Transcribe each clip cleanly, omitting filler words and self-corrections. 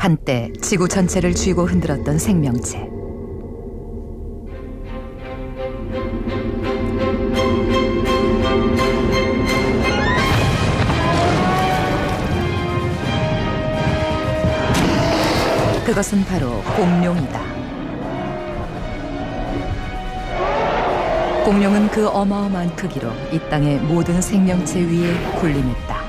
한때 지구 전체를 쥐고 흔들었던 생명체. 그것은 바로 공룡이다. 공룡은 그 어마어마한 크기로 이 땅의 모든 생명체 위에 군림했다.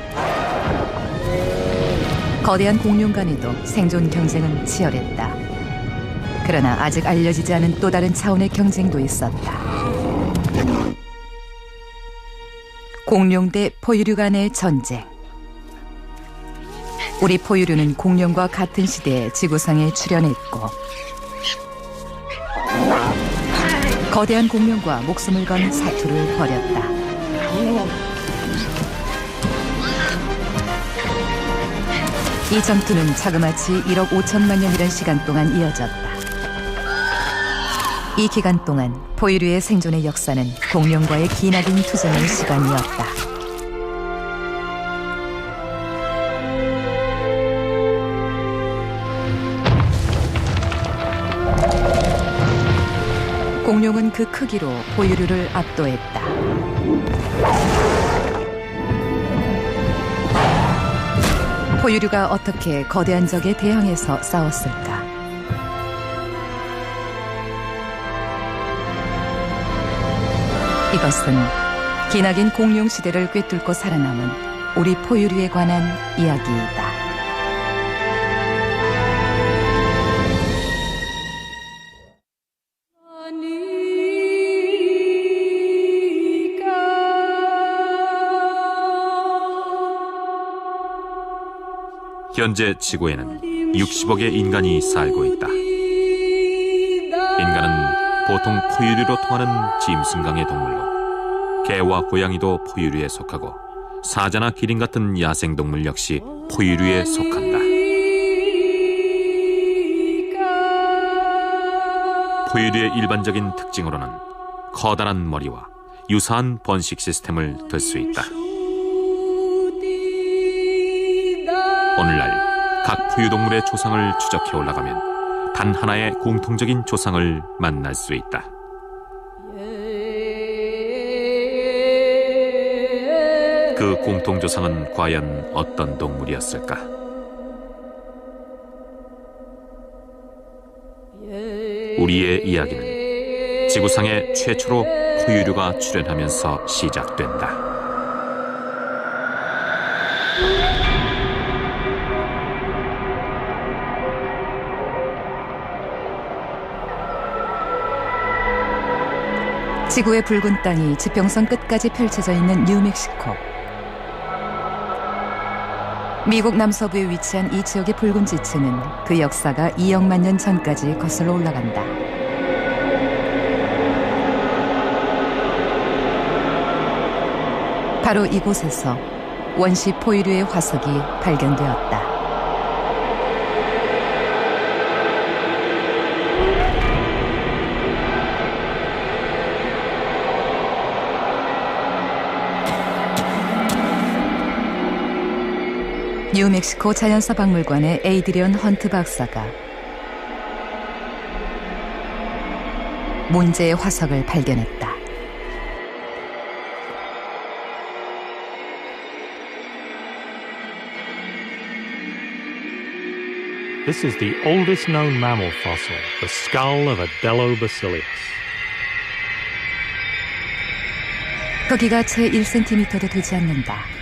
거대한 공룡 간에도 생존 경쟁은 치열했다. 그러나 아직 알려지지 않은 또 다른 차원의 경쟁도 있었다. 공룡 대 포유류 간의 전쟁. 우리 포유류는 공룡과 같은 시대에 지구상에 출현했고 거대한 공룡과 목숨을 건 사투를 벌였다. 이 전투는 자그마치 1억 5천만 년이란 시간 동안 이어졌다. 이 기간 동안 포유류의 생존의 역사는 공룡과의 기나긴 투쟁의 시간이었다. 공룡은 그 크기로 포유류를 압도했다. 포유류가 어떻게 거대한 적에 대항해서 싸웠을까? 이것은 기나긴 공룡 시대를 꿰뚫고 살아남은 우리 포유류에 관한 이야기이다. 현재 지구에는 60억의 인간이 살고 있다. 인간은 보통 포유류로 통하는 짐승강의 동물로, 개와 고양이도 포유류에 속하고 사자나 기린 같은 야생동물 역시 포유류에 속한다. 포유류의 일반적인 특징으로는 커다란 머리와 유사한 번식 시스템을 들 수 있다. 오늘날 각 포유동물의 조상을 추적해 올라가면 단 하나의 공통적인 조상을 만날 수 있다. 그 공통조상은 과연 어떤 동물이었을까? 우리의 이야기는 지구상에 최초로 포유류가 출현하면서 시작된다. 지구의 붉은 땅이 지평선 끝까지 펼쳐져 있는 뉴멕시코. 미국 남서부에 위치한 이 지역의 붉은 지층은 그 역사가 2억만 년 전까지 거슬러 올라간다. 바로 이곳에서 원시 포유류의 화석이 발견되었다. 뉴멕시코 자연사 박물관의 에이드리언 헌트 박사가 문제의 화석을 발견했다. This is the oldest known mammal fossil, the skull of a Delobacillus. 크기가 채 1cm도 되지 않는다.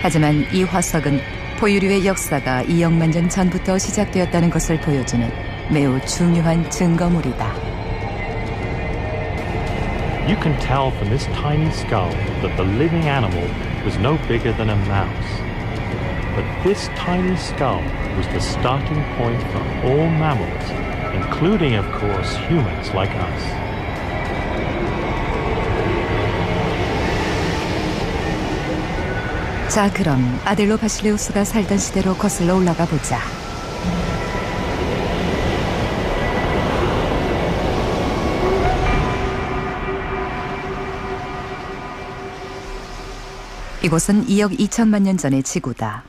하지만 이 화석은 포유류의 역사가 2억만 년 전부터 시작되었다는 것을 보여주는 매우 중요한 증거물이다. You can tell from this tiny skull that the living animal was no bigger than a mouse. But this tiny skull was the starting point for all mammals, including, of course, humans like us. 자, 그럼 아델로바실레우스가 살던 시대로 거슬러 올라가 보자. 이곳은 2억 2천만 년 전의 지구다.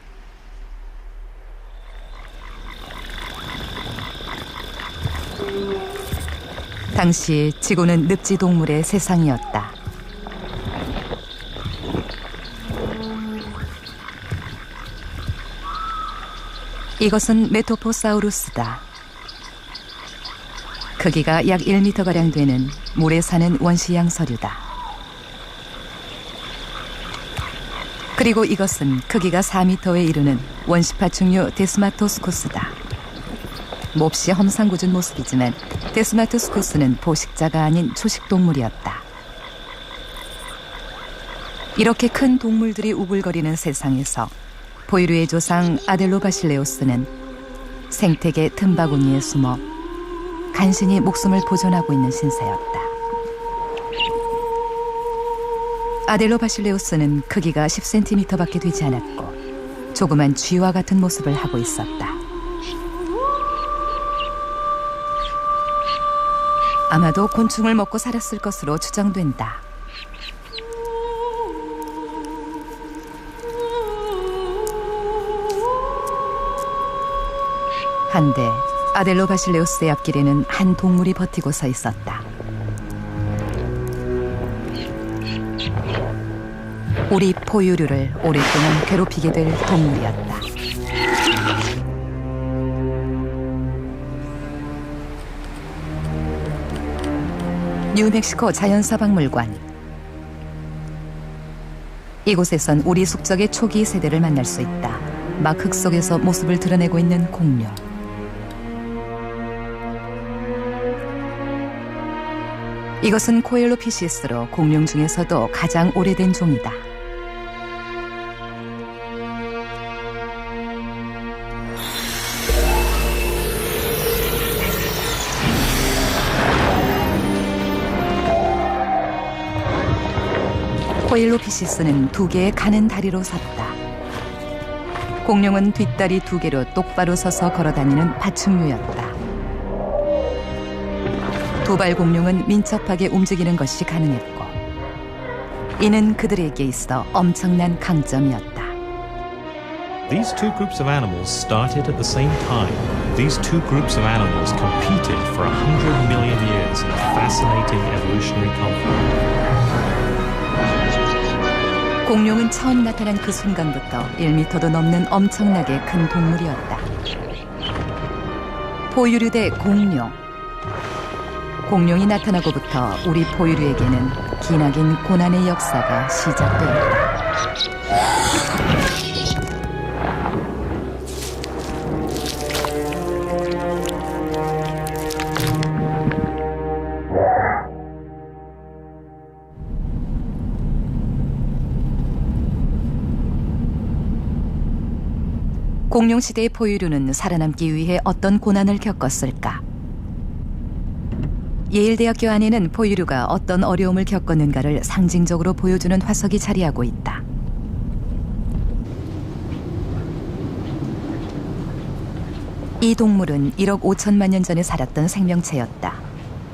당시 지구는 늪지 동물의 세상이었다. 이것은 메토포사우루스다. 크기가 약 1m가량 되는 물에 사는 원시양 서류다. 그리고 이것은 크기가 4m에 이르는 원시파충류 데스마토스쿠스다. 몹시 험상궂은 모습이지만 데스마토스쿠스는 포식자가 아닌 초식동물이었다. 이렇게 큰 동물들이 우글거리는 세상에서 포유류의 조상 아델로바실레우스는 생태계 틈바구니에 숨어 간신히 목숨을 보존하고 있는 신세였다. 아델로바실레우스는 크기가 10cm밖에 되지 않았고 조그만 쥐와 같은 모습을 하고 있었다. 아마도 곤충을 먹고 살았을 것으로 추정된다. 한데 아델로바실레우스의 앞길에는 한 동물이 버티고 서 있었다. 우리 포유류를 오랫동안 괴롭히게 될 동물이었다. 뉴멕시코 자연사박물관. 이곳에선 우리 숙적의 초기 세대를 만날 수 있다. 막 흙 속에서 모습을 드러내고 있는 공룡. 이것은 코엘로피시스로 공룡 중에서도 가장 오래된 종이다. 코엘로피시스는 2개의 가는 다리로 섰다. 공룡은 뒷다리 2개로 똑바로 서서 걸어다니는 파충류였다. 두발 공룡은 민첩하게 움직이는 것이 가능했고 이는 그들에게 있어 엄청난 강점이었다. These two groups of animals started at the same time. These two groups of animals competed for 100 million years in a fascinating evolutionary conflict. 공룡은 처음 나타난 그 순간부터 1m도 넘는 엄청나게 큰 동물이었다. 포유류 대 공룡. 공룡이 나타나고부터 우리 포유류에게는 기나긴 고난의 역사가 시작되었다. 공룡 시대의 포유류는 살아남기 위해 어떤 고난을 겪었을까? 예일대학교 안에는 포유류가 어떤 어려움을 겪었는가를 상징적으로 보여주는 화석이 자리하고 있다. 이 동물은 1억 5천만 년 전에 살았던 생명체였다.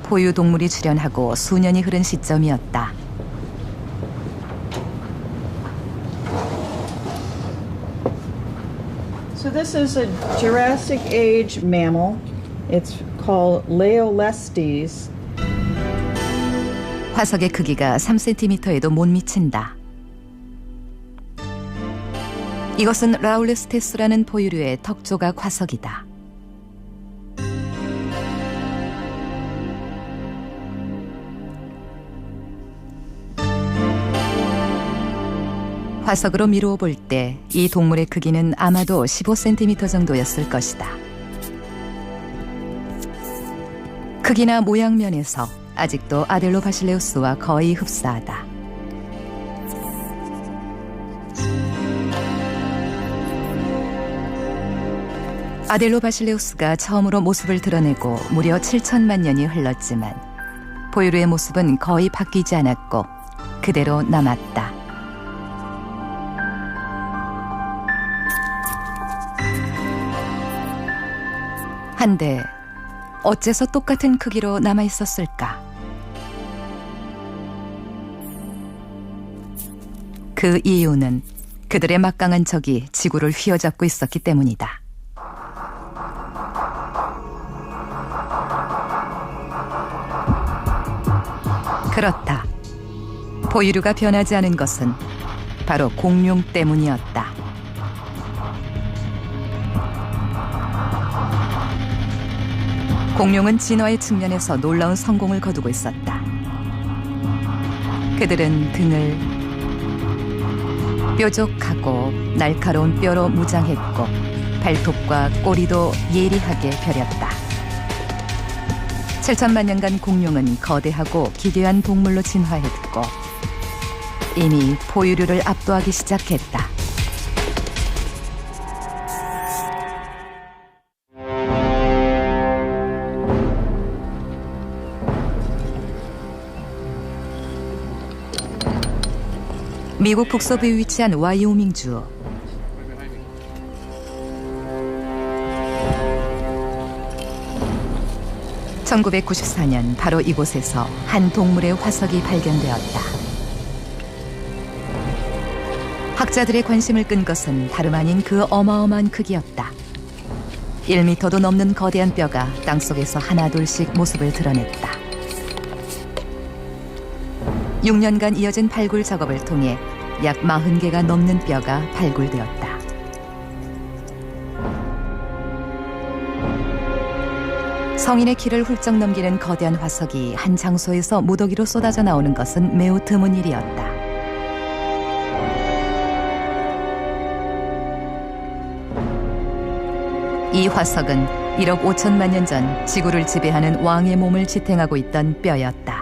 포유 동물이 출현하고 수년이 흐른 시점이었다. So this is a Jurassic Age mammal. It's called Leolestes. 화석의 크기가 3cm에도 못 미친다. 이것은 라울레스테스라는 포유류의 턱조각 화석이다. 화석으로 미루어 볼 때 이 동물의 크기는 아마도 15cm 정도였을 것이다. 크기나 모양 면에서 아직도 아델로바실레우스와 거의 흡사하다. 아델로바실레우스가 처음으로 모습을 드러내고 무려 7천만 년이 흘렀지만 포유류의 모습은 거의 바뀌지 않았고 그대로 남았다. 한데 어째서 똑같은 크기로 남아있었을까? 그 이유는 그들의 막강한 적이 지구를 휘어잡고 있었기 때문이다. 그렇다. 포유류가 변하지 않은 것은 바로 공룡 때문이었다. 공룡은 진화의 측면에서 놀라운 성공을 거두고 있었다. 그들은 등을 뾰족하고 날카로운 뼈로 무장했고 발톱과 꼬리도 예리하게 펴렸다. 7천만 년간 공룡은 거대하고 기괴한 동물로 진화했고 이미 포유류를 압도하기 시작했다. 미국 북서부에 위치한 와이오밍주. (1994년) 바로 이곳에서 한 동물의 화석이 발견되었다. 학자들의 관심을 끈 것은 다름 아닌 그 어마어마한 크기였다. 1미터도 넘는 거대한 뼈가 땅속에서 하나둘씩 모습을 드러냈다. 6년간 이어진 발굴 작업을 통해 약 40개가 넘는 뼈가 발굴되었다. 성인의 키를 훌쩍 넘기는 거대한 화석이 한 장소에서 무더기로 쏟아져 나오는 것은 매우 드문 일이었다. 이 화석은 1억 5천만 년 전 지구를 지배하는 왕의 몸을 지탱하고 있던 뼈였다.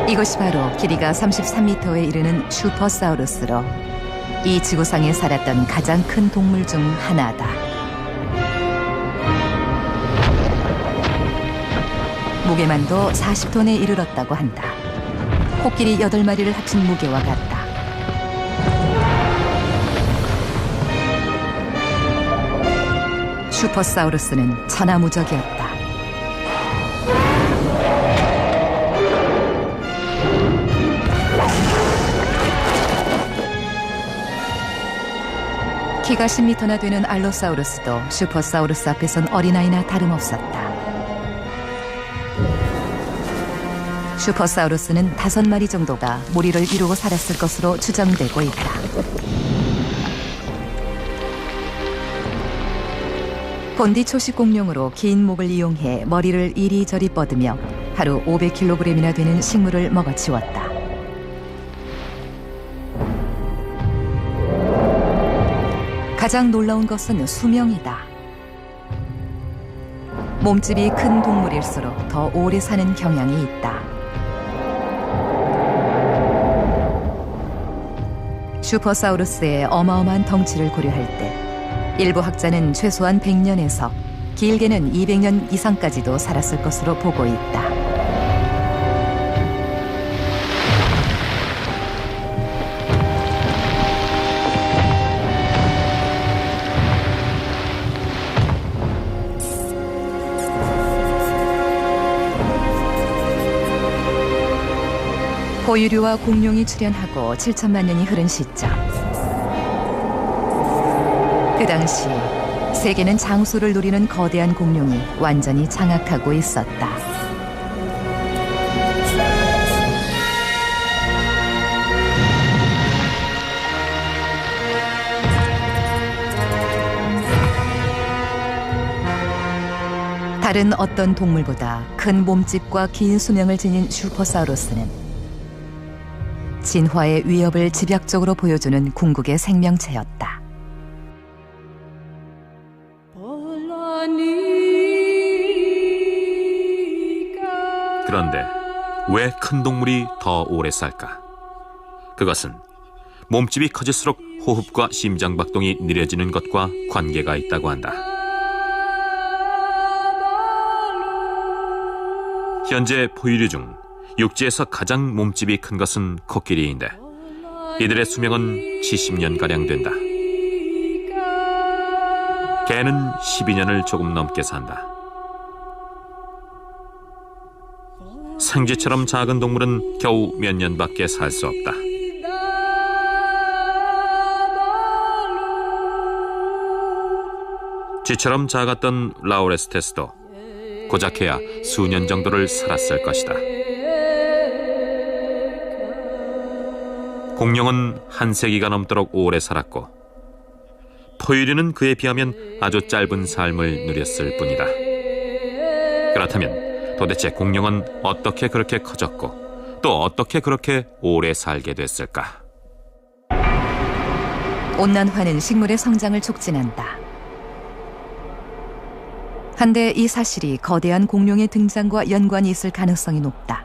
이것이 바로 길이가 33m에 이르는 슈퍼사우루스로 이 지구상에 살았던 가장 큰 동물 중 하나다. 무게만도 40톤에 이르렀다고 한다. 코끼리 8마리를 합친 무게와 같다. 슈퍼사우루스는 천하무적이었다. 키가 10m나 되는 알로사우루스도 슈퍼사우루스 앞에선 어린아이나 다름없었다. 슈퍼사우루스는 5마리 정도가 무리를 이루고 살았을 것으로 추정되고 있다. 본디 초식 공룡으로 긴 목을 이용해 머리를 이리저리 뻗으며 하루 500kg이나 되는 식물을 먹어치웠다. 가장 놀라운 것은 수명이다. 몸집이 큰 동물일수록 더 오래 사는 경향이 있다. 슈퍼사우루스의 어마어마한 덩치를 고려할 때 일부 학자는 최소한 100년에서 길게는 200년 이상까지도 살았을 것으로 보고 있다. 포유류와 공룡이 출현하고 7천만 년이 흐른 시점. 그 당시 세계는 장수를 누리는 거대한 공룡이 완전히 장악하고 있었다. 다른 어떤 동물보다 큰 몸집과 긴 수명을 지닌 슈퍼사우루스는 진화의 위협을 집약적으로 보여주는 궁극의 생명체였다. 그런데 왜 큰 동물이 더 오래 살까? 그것은 몸집이 커질수록 호흡과 심장박동이 느려지는 것과 관계가 있다고 한다. 현재 포유류 중 육지에서 가장 몸집이 큰 것은 코끼리인데 이들의 수명은 70년가량 된다. 개는 12년을 조금 넘게 산다. 생쥐처럼 작은 동물은 겨우 몇 년밖에 살 수 없다. 쥐처럼 작았던 라오레스테스도 고작해야 수년 정도를 살았을 것이다. 공룡은 한 세기가 넘도록 오래 살았고 포유류는 그에 비하면 아주 짧은 삶을 누렸을 뿐이다. 그렇다면 도대체 공룡은 어떻게 그렇게 커졌고 또 어떻게 그렇게 오래 살게 됐을까? 온난화는 식물의 성장을 촉진한다. 한데 이 사실이 거대한 공룡의 등장과 연관이 있을 가능성이 높다.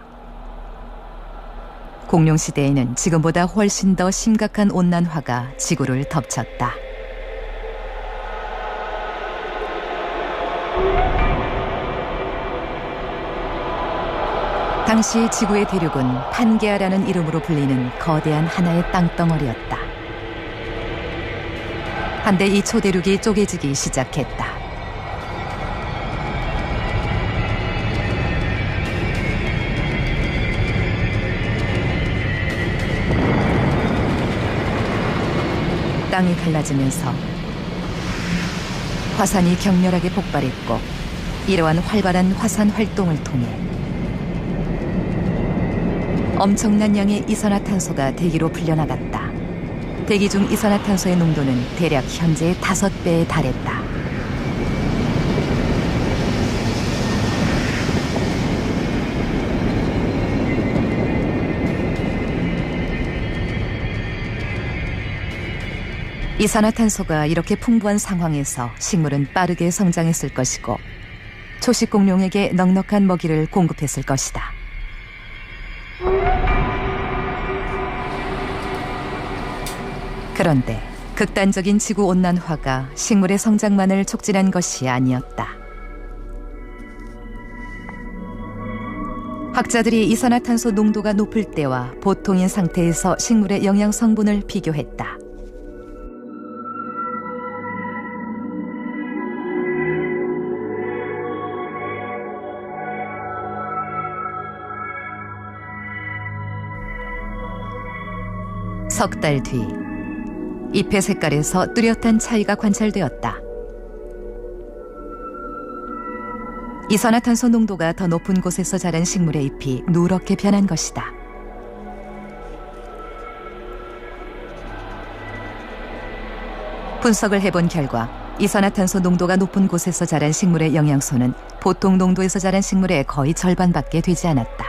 공룡 시대에는 지금보다 훨씬 더 심각한 온난화가 지구를 덮쳤다. 당시 지구의 대륙은 판게아라는 이름으로 불리는 거대한 하나의 땅덩어리였다. 한데 이 초대륙이 쪼개지기 시작했다. 땅이 갈라지면서 화산이 격렬하게 폭발했고 이러한 활발한 화산 활동을 통해 엄청난 양의 이산화탄소가 대기로 풀려나갔다. 대기 중 이산화탄소의 농도는 대략 현재의 5배에 달했다. 이산화탄소가 이렇게 풍부한 상황에서 식물은 빠르게 성장했을 것이고 초식 공룡에게 넉넉한 먹이를 공급했을 것이다. 그런데 극단적인 지구온난화가 식물의 성장만을 촉진한 것이 아니었다. 학자들이 이산화탄소 농도가 높을 때와 보통인 상태에서 식물의 영양 성분을 비교했다. 석 달 뒤 잎의 색깔에서 뚜렷한 차이가 관찰되었다. 이산화탄소 농도가 더 높은 곳에서 자란 식물의 잎이 누렇게 변한 것이다. 분석을 해본 결과 이산화탄소 농도가 높은 곳에서 자란 식물의 영양소는 보통 농도에서 자란 식물의 거의 절반밖에 되지 않았다.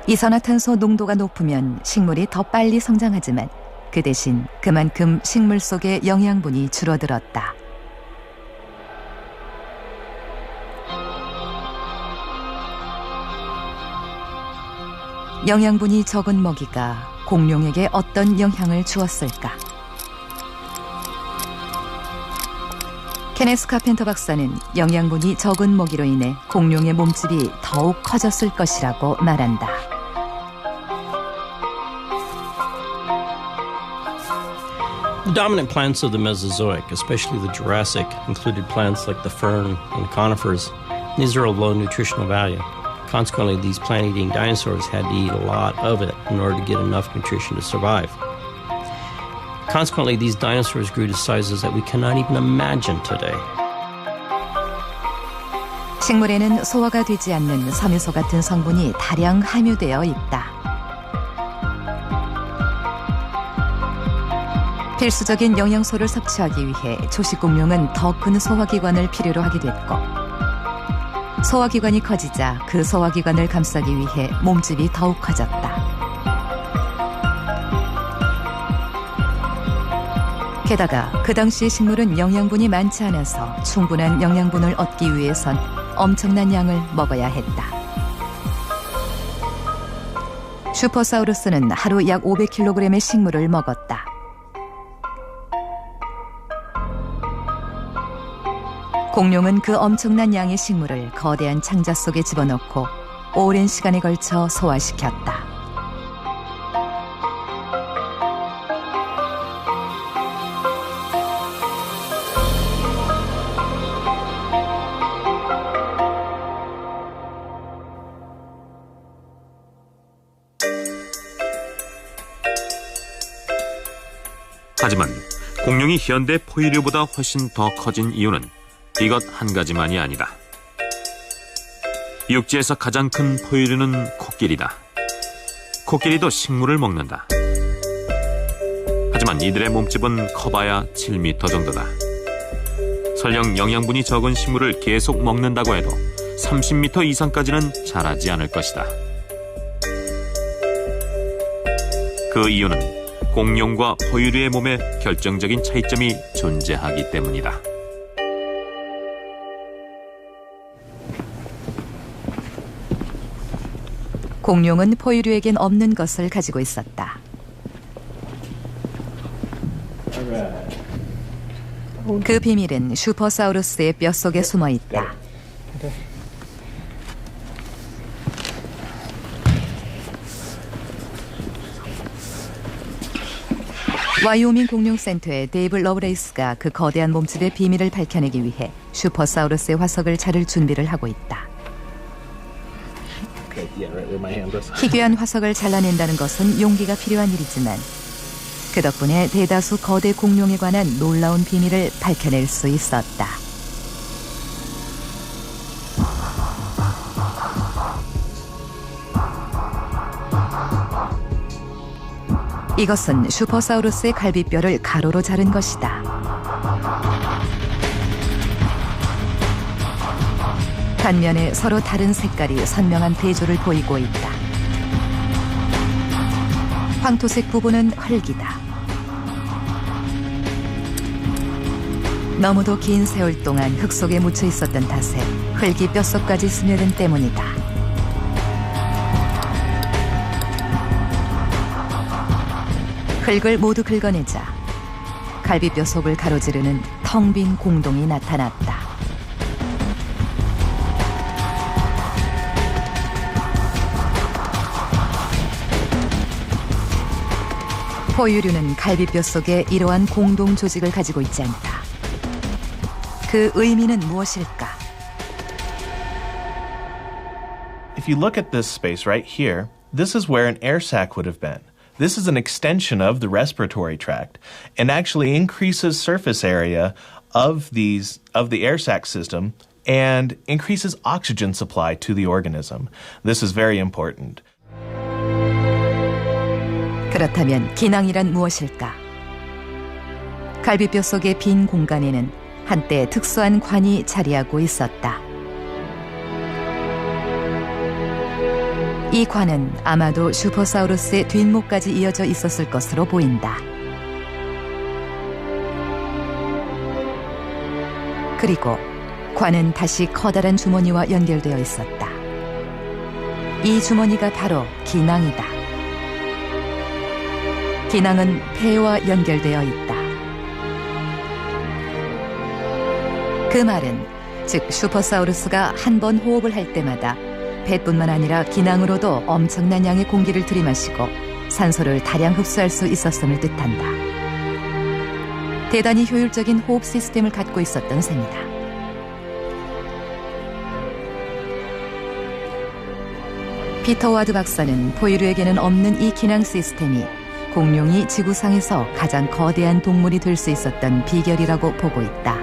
이산화탄소 농도가 높으면 식물이 더 빨리 성장하지만 그 대신 그만큼 식물 속의 영양분이 줄어들었다. 영양분이 적은 먹이가 공룡에게 어떤 영향을 주었을까? 케네스 카펜터 박사는 영양분이 적은 먹이로 인해 공룡의 몸집이 더욱 커졌을 것이라고 말한다. The dominant plants of the Mesozoic, especially the Jurassic, included plants like the fern and conifers. These are of low nutritional value. Consequently, these plant-eating dinosaurs had to eat a lot of it in order to get enough nutrition to survive. Consequently, these dinosaurs grew to sizes that we cannot even imagine today. 식물에는 소화가 되지 않는 섬유소 같은 성분이 다량 함유되어 있다. 필수적인 영양소를 섭취하기 위해 초식 공룡은 더 큰 소화기관을 필요로 하게 됐고 소화기관이 커지자 그 소화기관을 감싸기 위해 몸집이 더욱 커졌다. 게다가 그 당시 식물은 영양분이 많지 않아서 충분한 영양분을 얻기 위해선 엄청난 양을 먹어야 했다. 슈퍼사우루스는 하루 약 500kg의 식물을 먹었다. 공룡은 그 엄청난 양의 식물을 거대한 창자 속에 집어넣고 오랜 시간에 걸쳐 소화시켰다. 하지만 공룡이 현대 포유류보다 훨씬 더 커진 이유는 이것 한 가지만이 아니다. 육지에서 가장 큰 포유류는 코끼리다. 코끼리도 식물을 먹는다. 하지만 이들의 몸집은 커봐야 7m 정도다. 설령 영양분이 적은 식물을 계속 먹는다고 해도 30m 이상까지는 자라지 않을 것이다. 그 이유는 공룡과 포유류의 몸에 결정적인 차이점이 존재하기 때문이다. 공룡은 포유류에겐 없는 것을 가지고 있었다. 그 비밀은 슈퍼사우루스의 뼛속에 숨어 있다. 와이오밍 공룡센터의 데이브 러브레이스가 그 거대한 몸집의 비밀을 밝혀내기 위해 슈퍼사우루스의 화석을 자를 준비를 하고 있다. 희귀한 화석을 잘라낸다는 것은 용기가 필요한 일이지만 그 덕분에 대다수 거대 공룡에 관한 놀라운 비밀을 밝혀낼 수 있었다. 이것은 슈퍼사우루스의 갈비뼈를 가로로 자른 것이다. 단면에 서로 다른 색깔이 선명한 대조를 보이고 있다. 황토색 부분은 흙이다. 너무도 긴 세월 동안 흙 속에 묻혀 있었던 탓에 흙이 뼛속까지 스며든 때문이다. 흙을 모두 긁어내자 갈비뼈 속을 가로지르는 텅 빈 공동이 나타났다. 포유류는 갈비뼈 속에 이러한 공동 조직을 가지고 있지 않다. 그 의미는 무엇일까? If you look at this space right here, this is where an air sac would have been. This is an extension of the respiratory tract and actually increases surface area of the air sac system and increases oxygen supply to the organism. This is very important. 그렇다면 기낭이란 무엇일까? 갈비뼈 속의 빈 공간에는 한때 특수한 관이 자리하고 있었다. 이 관은 아마도 슈퍼사우루스의 뒷목까지 이어져 있었을 것으로 보인다. 그리고 관은 다시 커다란 주머니와 연결되어 있었다. 이 주머니가 바로 기낭이다. 기낭은 폐와 연결되어 있다. 그 말은 즉 슈퍼사우루스가 한 번 호흡을 할 때마다 폐뿐만 아니라 기낭으로도 엄청난 양의 공기를 들이마시고 산소를 다량 흡수할 수 있었음을 뜻한다. 대단히 효율적인 호흡 시스템을 갖고 있었던 셈이다. 피터 와드 박사는 포유류에게는 없는 이 기낭 시스템이 공룡이 지구상에서 가장 거대한 동물이 될 수 있었던 비결이라고 보고 있다.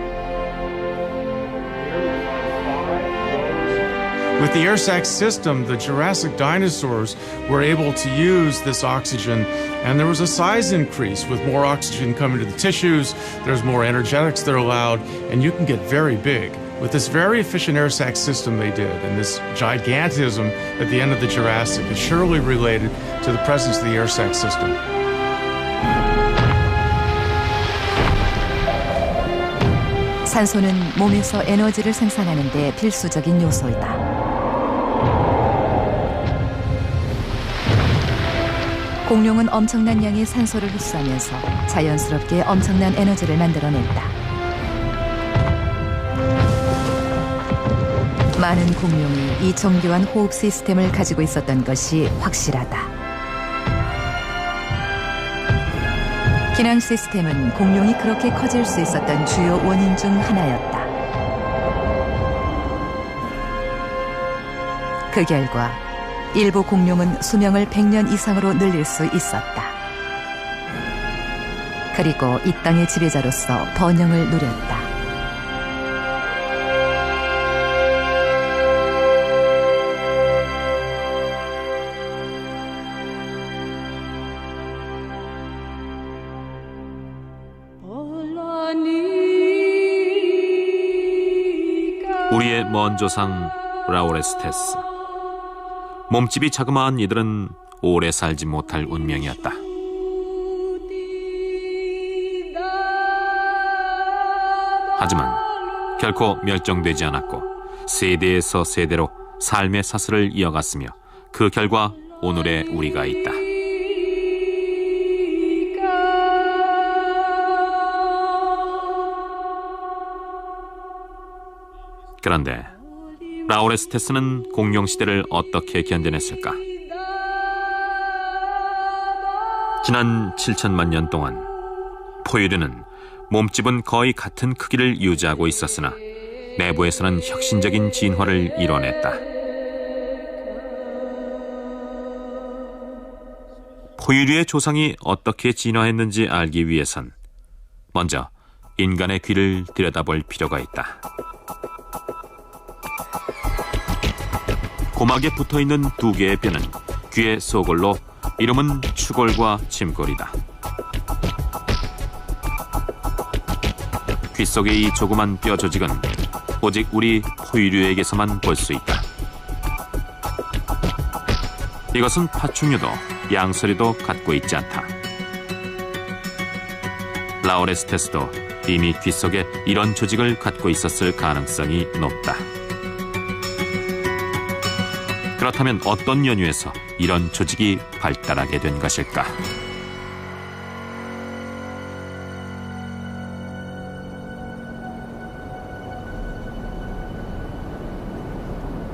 With the air sac system, the Jurassic dinosaurs were able to use this oxygen, and there was a size increase. With more oxygen coming to the tissues, there's more energetics that are allowed, and you can get very big. With this very efficient air sac system they did, and this gigantism at the end of the Jurassic is surely related to the presence of the air sac system. 산소는 몸에서 에너지를 생산하는 데 필수적인 요소이다. 공룡은 엄청난 양의 산소를 흡수하면서 자연스럽게 엄청난 에너지를 만들어냈다. 많은 공룡이 이 정교한 호흡 시스템을 가지고 있었던 것이 확실하다. 기낭 시스템은 공룡이 그렇게 커질 수 있었던 주요 원인 중 하나였다. 그 결과 일부 공룡은 수명을 100년 이상으로 늘릴 수 있었다. 그리고 이 땅의 지배자로서 번영을 누렸다. 우리의 먼 조상 라오레스테스. 몸집이 자그마한 이들은 오래 살지 못할 운명이었다. 하지만 결코 멸종되지 않았고 세대에서 세대로 삶의 사슬을 이어갔으며 그 결과 오늘의 우리가 있다. 그런데 라오레스테스는 공룡시대를 어떻게 견뎌냈을까? 지난 7천만 년 동안 포유류는 몸집은 거의 같은 크기를 유지하고 있었으나 내부에서는 혁신적인 진화를 이뤄냈다. 포유류의 조상이 어떻게 진화했는지 알기 위해선 먼저 인간의 귀를 들여다볼 필요가 있다. 고막에 붙어있는 두 개의 뼈는 귀의 소골로 이름은 추골과 침골이다. 귀 속의 이 조그만 뼈 조직은 오직 우리 포유류에게서만 볼 수 있다. 이것은 파충류도 양서류도 갖고 있지 않다. 라오레스테스도 이미 귀 속에 이런 조직을 갖고 있었을 가능성이 높다. 그렇다면 어떤 연유에서 이런 조직이 발달하게 된 것일까?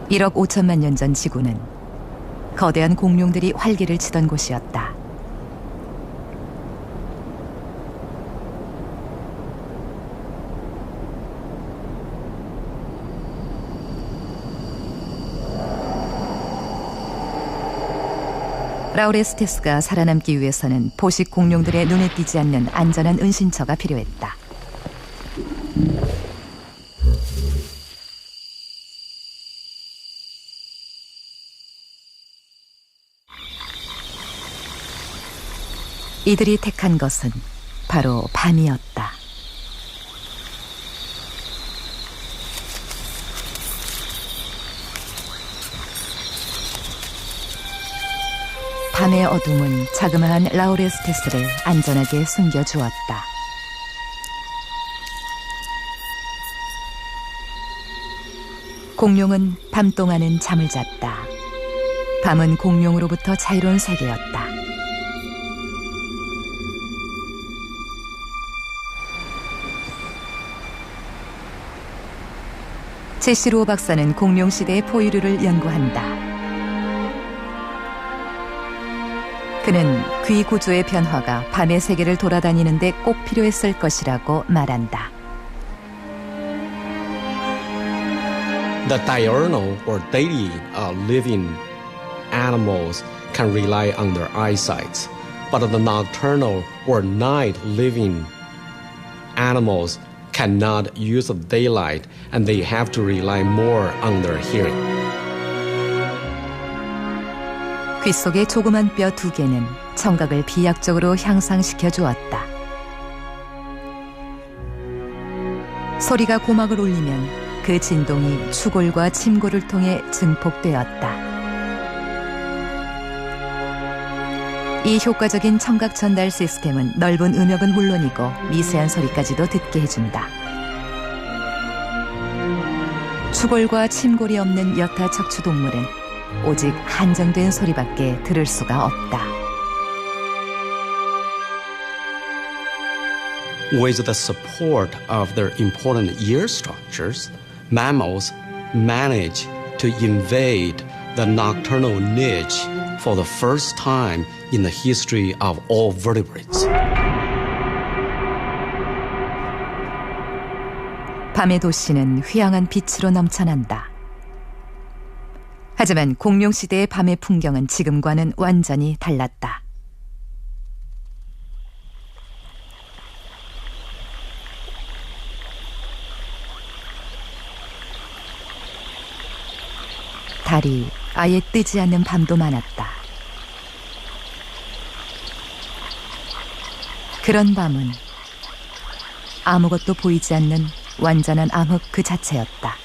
1억 5천만 년 전 지구는 거대한 공룡들이 활기를 치던 곳이었다. 라오레스테스가 살아남기 위해서는 포식 공룡들의 눈에 띄지 않는 안전한 은신처가 필요했다. 이들이 택한 것은 바로 밤이었다. 밤의 어둠은 자그마한 라오레스테스를 안전하게 숨겨주었다. 공룡은 밤 동안은 잠을 잤다. 밤은 공룡으로부터 자유로운 세계였다. 제시로 박사는 공룡시대의 포유류를 연구한다. 그는 귀 구조의 변화가 밤의 세계를 돌아다니는데 꼭 필요했을 것이라고 말한다. The diurnal or daily living animals can rely on their eyesight, but the nocturnal or night living animals cannot use the daylight and they have to rely more on their hearing. 귀 속의 조그만 뼈 두 개는 청각을 비약적으로 향상시켜 주었다. 소리가 고막을 울리면 그 진동이 추골과 침골을 통해 증폭되었다. 이 효과적인 청각 전달 시스템은 넓은 음역은 물론이고 미세한 소리까지도 듣게 해준다. 추골과 침골이 없는 여타 척추 동물은 오직 한정된 소리밖에 들을 수가 없다. With the support of their important ear structures, mammals manage to invade the nocturnal niche for the first time in the history of all vertebrates. 밤의 도시는 휘황한 빛으로 넘쳐난다. 하지만 공룡시대의 밤의 풍경은 지금과는 완전히 달랐다. 달이 아예 뜨지 않는 밤도 많았다. 그런 밤은 아무것도 보이지 않는 완전한 암흑 그 자체였다.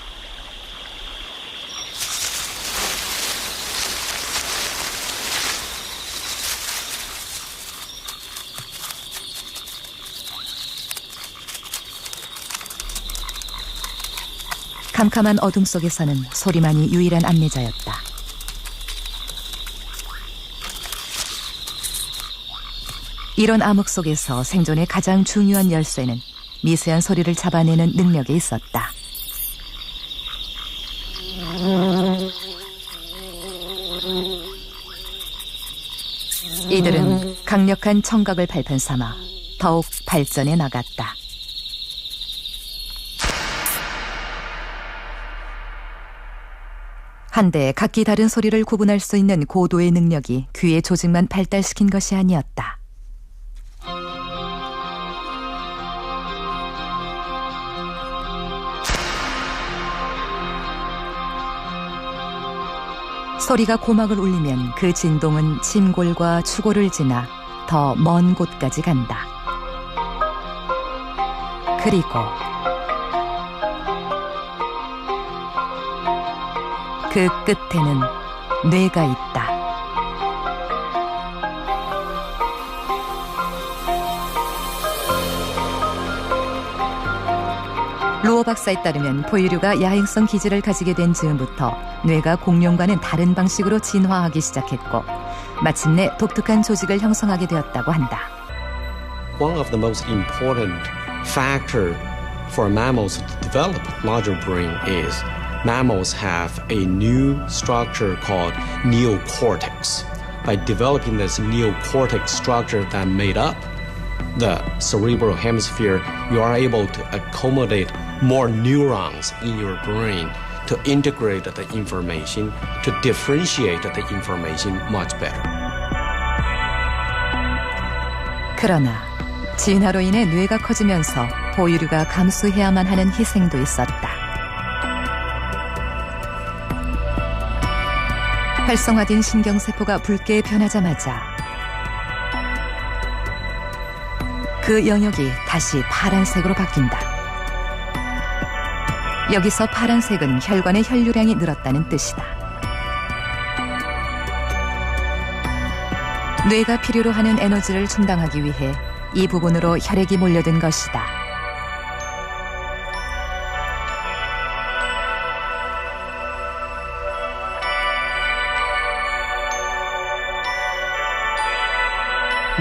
캄캄한 어둠 속에서는 소리만이 유일한 안내자였다. 이런 암흑 속에서 생존의 가장 중요한 열쇠는 미세한 소리를 잡아내는 능력에 있었다. 이들은 강력한 청각을 발판 삼아 더욱 발전해 나갔다. 한데 각기 다른 소리를 구분할 수 있는 고도의 능력이 귀의 조직만 발달시킨 것이 아니었다. 소리가 고막을 울리면 그 진동은 침골과 추골을 지나 더 먼 곳까지 간다. 그리고 그 끝에는 뇌가 있다. 루어 박사에 따르면 포유류가 야행성 기질을 가지게 된 즈음부터 뇌가 공룡과는 다른 방식으로 진화하기 시작했고 마침내 독특한 조직을 형성하게 되었다고 한다. One of the most important factors for mammals to develop larger brain is mammals have a new structure called neocortex. By developing this neocortex structure that made up the cerebral hemisphere, you are able to accommodate more neurons in your brain to integrate the information, to differentiate the information much better. 그러나 진화로 인해 뇌가 커지면서 포유류가 감수해야만 하는 희생도 있었다. 활성화된 신경세포가 붉게 변하자마자 그 영역이 다시 파란색으로 바뀐다. 여기서 파란색은 혈관의 혈류량이 늘었다는 뜻이다. 뇌가 필요로 하는 에너지를 충당하기 위해 이 부분으로 혈액이 몰려든 것이다.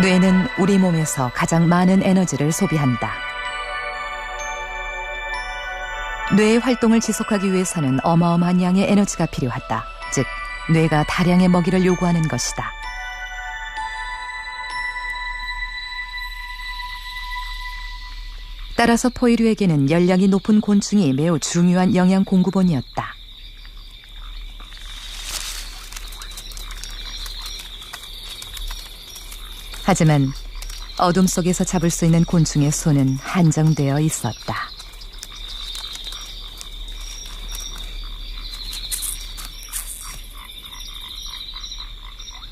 뇌는 우리 몸에서 가장 많은 에너지를 소비한다. 뇌의 활동을 지속하기 위해서는 어마어마한 양의 에너지가 필요하다. 즉, 뇌가 다량의 먹이를 요구하는 것이다. 따라서 포유류에게는 열량이 높은 곤충이 매우 중요한 영양 공급원이었다. 하지만 어둠 속에서 잡을 수 있는 곤충의 수는 한정되어 있었다.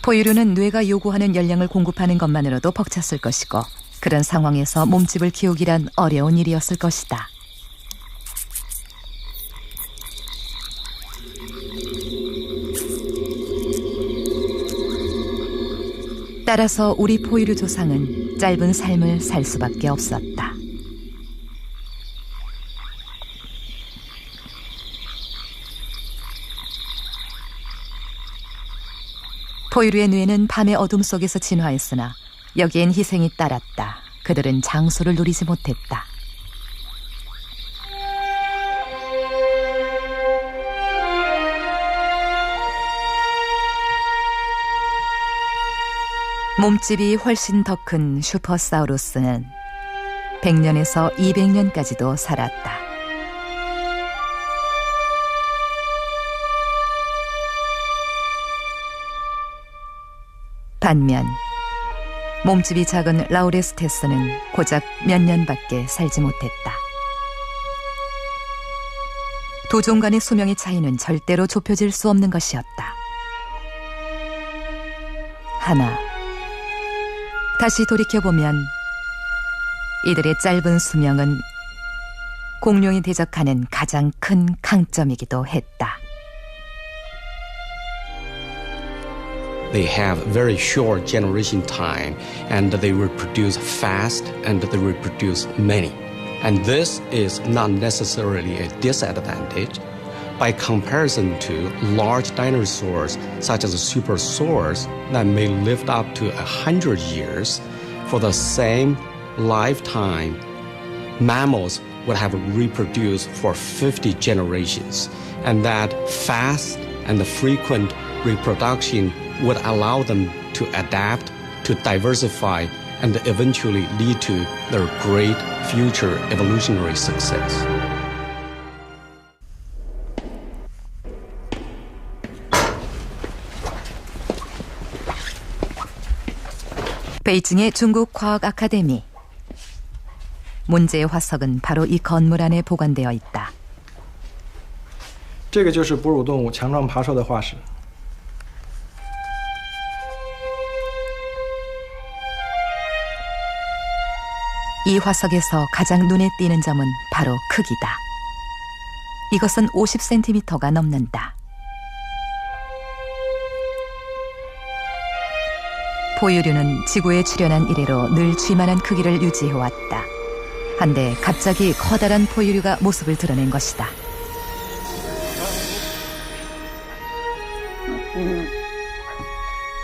포유류는 뇌가 요구하는 열량을 공급하는 것만으로도 벅찼을 것이고 그런 상황에서 몸집을 키우기란 어려운 일이었을 것이다. 따라서 우리 포유류 조상은 짧은 삶을 살 수밖에 없었다. 포유류의 뇌는 밤의 어둠 속에서 진화했으나 여기엔 희생이 따랐다. 그들은 장수를 누리지 못했다. 몸집이 훨씬 더 큰 슈퍼사우루스는 100년에서 200년까지도 살았다. 반면 몸집이 작은 라우레스테스는 고작 몇 년밖에 살지 못했다. 두 종 간의 수명의 차이는 절대로 좁혀질 수 없는 것이었다. 하나, 다시 돌이켜보면 이들의 짧은 수명은 공룡이 대적하는 가장 큰 강점이기도 했다. They have very short generation time and they reproduce fast and they reproduce many. And this is not necessarily a disadvantage. By comparison to large dinosaurs such as supersaurs that may live up to 100 years, for the same lifetime, mammals would have reproduced for 50 generations. And that fast and frequent reproduction would allow them to adapt, to diversify, and eventually lead to their great future evolutionary success. 베이징의 중국 과학 아카데미. 문제의 화석은 바로 이 건물 안에 보관되어 있다. 这个就是哺乳动物强壮爬兽的化石。 이 화석에서 가장 눈에 띄는 점은 바로 크기다. 이것은 50cm가 넘는다. 포유류는 지구에 출현한 이래로 늘 쥐만한 크기를 유지해왔다. 한데 갑자기 커다란 포유류가 모습을 드러낸 것이다.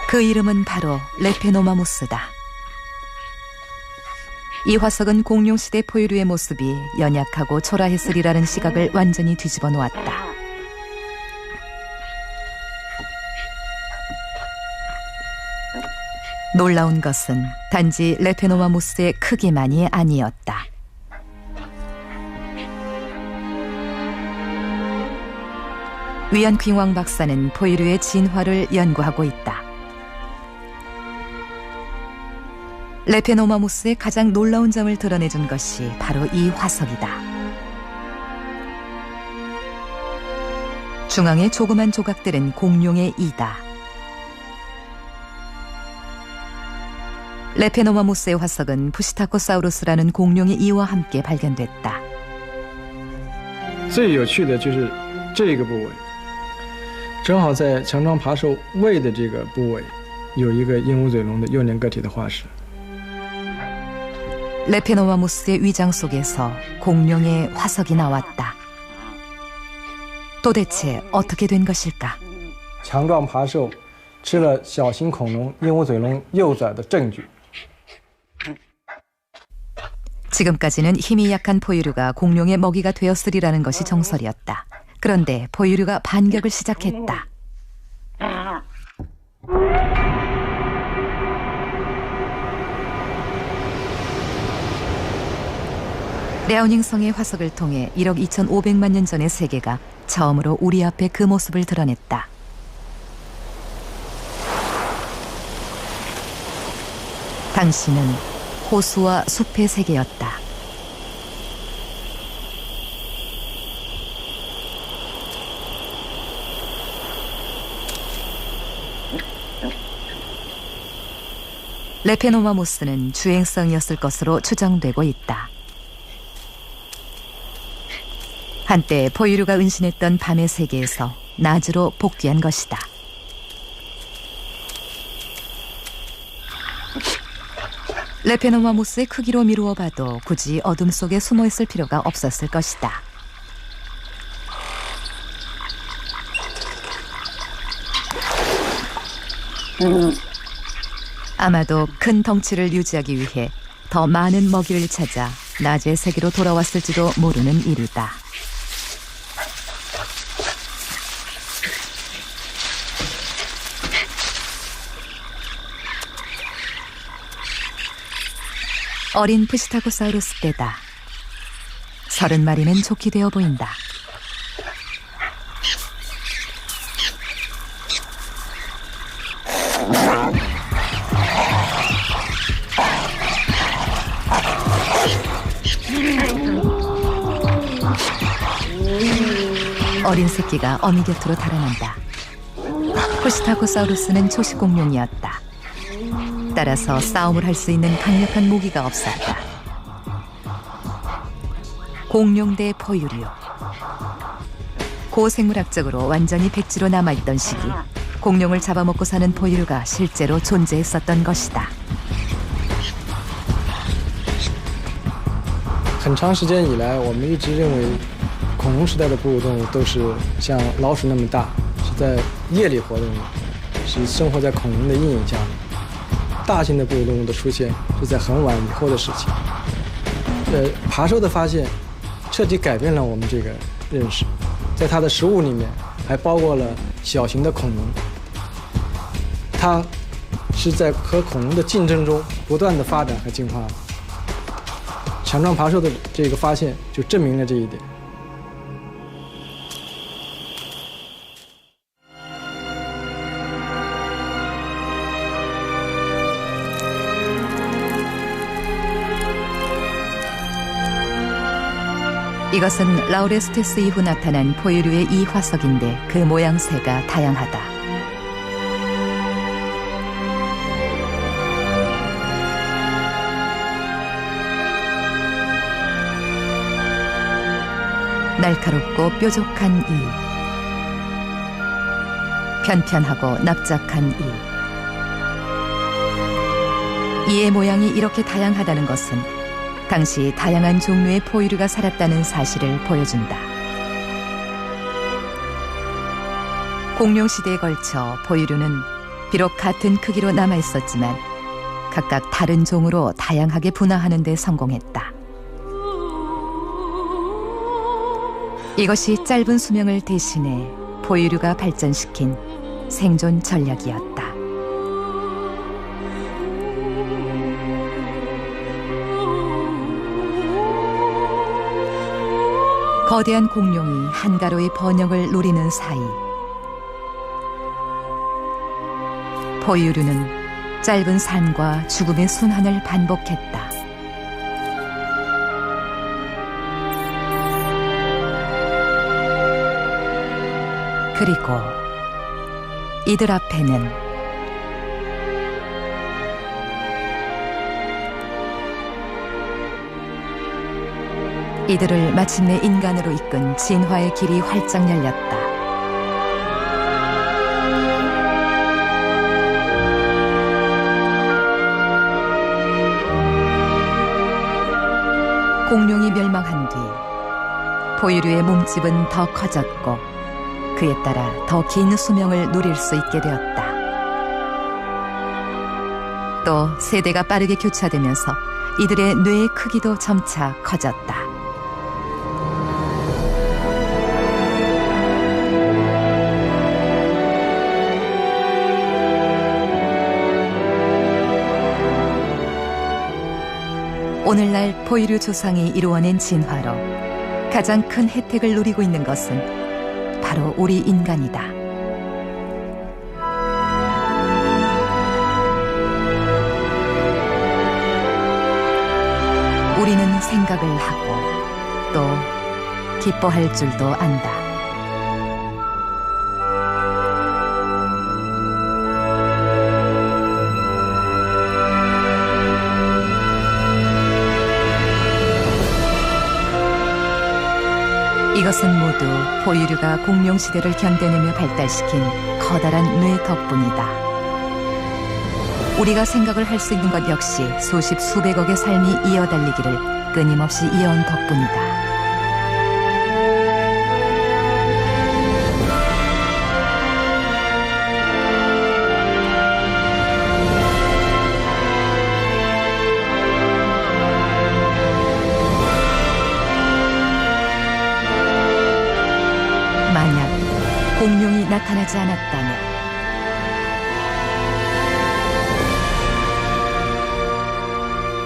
그 이름은 바로 레페노마무스다. 이 화석은 공룡시대 포유류의 모습이 연약하고 초라했으리라는 시각을 완전히 뒤집어 놓았다. 놀라운 것은 단지 레페노마무스의 크기만이 아니었다. 위안킹왕 박사는 포유류의 진화를 연구하고 있다. 레페노마무스의 가장 놀라운 점을 드러내준 것이 바로 이 화석이다. 중앙의 조그만 조각들은 공룡의 이다. 레페노마무스의 화석은 푸시타코사우루스라는 공룡의 이와 함께 발견됐다. 最有趣的就是这个部位，正好在强壮爬兽胃的这个部位，有一个鹦鹉嘴龙的幼年个体的化石。 레페노마무스의 위장 속에서 공룡의 화석이 나왔다. 도대체 어떻게 된 것일까? 强壮爬兽吃了小型恐龙鹦鹉嘴龙幼崽的证据。 지금까지는 힘이 약한 포유류가 공룡의 먹이가 되었으리라는 것이 정설이었다. 그런데 포유류가 반격을 시작했다. 랴오닝성의 화석을 통해 1억 2,500만 년 전의 세계가 처음으로 우리 앞에 그 모습을 드러냈다. 당신은 호수와 숲의 세계였다. 레페노마무스는 주행성이었을 것으로 추정되고 있다. 한때 포유류가 은신했던 밤의 세계에서 낮으로 복귀한 것이다. 레페노마무스의 크기로 미루어 봐도 굳이 어둠 속에 숨어 있을 필요가 없었을 것이다. 아마도 큰 덩치를 유지하기 위해 더 많은 먹이를 찾아 낮의 세계로 돌아왔을지도 모르는 일이다. 어린 푸시타코사우루스 때다. 30마리는 좋게 되어 보인다. 어린 새끼가 어미 곁으로 달아난다. 푸시타코사우루스는 초식 공룡이었다. 따라서 싸움을 할 수 있는 강력한 무기가 없었다. 공룡 대 포유류. 고생물학적으로 완전히 백지로 남아있던 시기, 공룡을 잡아먹고 사는 포유류가 실제로 존재했었던 것이다. 很长时间以来，我们一直认为恐龙时代的哺乳动物都是像老鼠那么大，是在夜里活动的，是生活在恐龙的阴影下面。大型的哺乳动物的出现是在很晚以后的事情。爬兽的发现彻底改变了我们这个认识，在它的食物里面还包括了小型的恐龙，它是在和恐龙的竞争中不断的发展和进化的。强壮爬兽的这个发现就证明了这一点。 이것은 라우레스테스 이후 나타난 포유류의 이 화석인데 그 모양새가 다양하다. 날카롭고 뾰족한 이, 편편하고 납작한 이. 이의 모양이 이렇게 다양하다는 것은 당시 다양한 종류의 포유류가 살았다는 사실을 보여준다. 공룡 시대에 걸쳐 포유류는 비록 같은 크기로 남아있었지만 각각 다른 종으로 다양하게 분화하는 데 성공했다. 이것이 짧은 수명을 대신해 포유류가 발전시킨 생존 전략이었다. 거대한 공룡이 한가로이 번영을 노리는 사이 포유류는 짧은 삶과 죽음의 순환을 반복했다. 그리고 이들 앞에는 이들을 마침내 인간으로 이끈 진화의 길이 활짝 열렸다. 공룡이 멸망한 뒤 포유류의 몸집은 더 커졌고 그에 따라 더 긴 수명을 누릴 수 있게 되었다. 또 세대가 빠르게 교차되면서 이들의 뇌의 크기도 점차 커졌다. 오늘날 포유류 조상이 이루어낸 진화로 가장 큰 혜택을 누리고 있는 것은 바로 우리 인간이다. 우리는 생각을 하고 또 기뻐할 줄도 안다. 이것은 모두 포유류가 공룡 시대를 견뎌내며 발달시킨 커다란 뇌 덕분이다. 우리가 생각을 할 수 있는 것 역시 수십 수백억의 삶이 이어달리기를 끊임없이 이어온 덕분이다. 만약 공룡이 나타나지 않았다면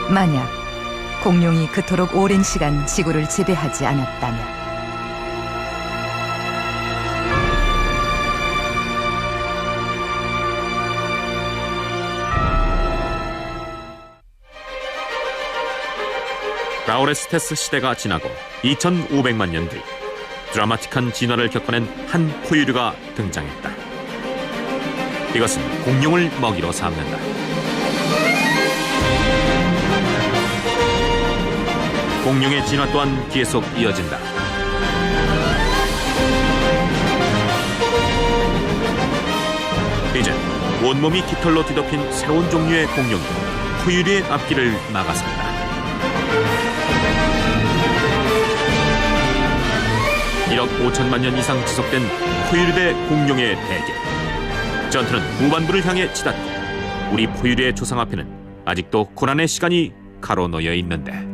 만약 공룡이 그토록 오랜 시간 지구를 지배하지 않았다면 라우레스테스 시대가 지나고 2500만 년 뒤 드라마틱한 진화를 겪어낸 한 포유류가 등장했다. 이것은 공룡을 먹이로 삼는다. 공룡의 진화 또한 계속 이어진다. 이제 온몸이 깃털로 뒤덮인 새로운 종류의 공룡이 포유류의 앞길을 막아선다. 1억 5천만 년 이상 지속된 포유류 대 공룡의 대결. 전투는 후반부를 향해 치닫고 우리 포유류의 조상 앞에는 아직도 고난의 시간이 가로놓여 있는데